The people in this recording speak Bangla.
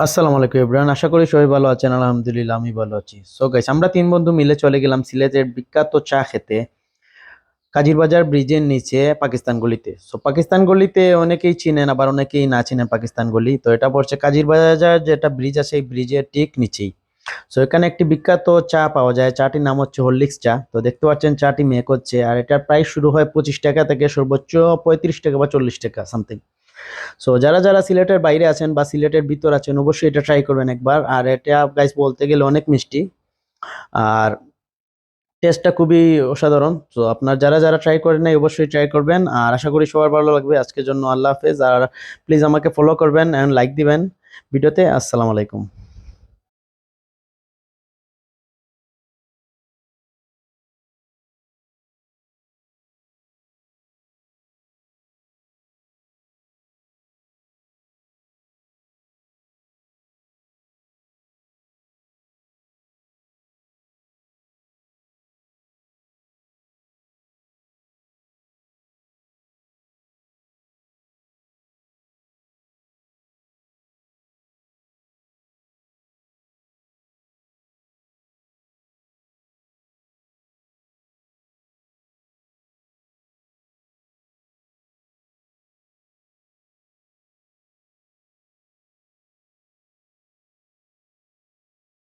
আসসালামু আলাইকুম এভরিওয়ান, আশা করি সবাই ভালো আছেন। আলহামদুলিল্লাহ আমি ভালো আছি। সো গাইস, আমরা তিন বন্ধু মিলে চলে গেলাম সিলেটের বিখ্যাত চা খেতে কাজিরবাজার ব্রিজের নিচে পাকিস্তান গলিতে। সো পাকিস্তান গলিতে অনেকেই চিনেন, আবার অনেকেই না চিনেন পাকিস্তান গলি। তো এটা পড়ছে কাজিরবাজার, যেটা ব্রিজ আছে এই ব্রিজের ঠিক নিচেই। সো এখানে একটি বিখ্যাত চা পাওয়া যায়, চাটির নাম হচ্ছে হরলিক্স চা। তো দেখতে পাচ্ছেন চাটি মেক হচ্ছে, আর এটার প্রাইস শুরু হয় 25 টাকা থেকে সর্বোচ্চ 35 টাকা বা 40 টাকা সামথিং। সো যারা যারা সিলেটের বাইরে আছেন বা সিলেটের ভিতর আছেন, অবশ্যই এটা ট্রাই করবেন একবার। আর এটা গাইস বলতে গেলে অনেক মিষ্টি, আর টেস্টটা খুবই অসাধারণ। তো আপনার যারা যারা ট্রাই করেন নাই অবশ্যই ট্রাই করবেন, আর আশা করি সবার ভালো লাগবে। আজকের জন্য আল্লাহ হাফেজ, আর প্লিজ আমাকে ফলো করবেন এন্ড লাইক দিবেন ভিডিওতে। আসসালামু আলাইকুম।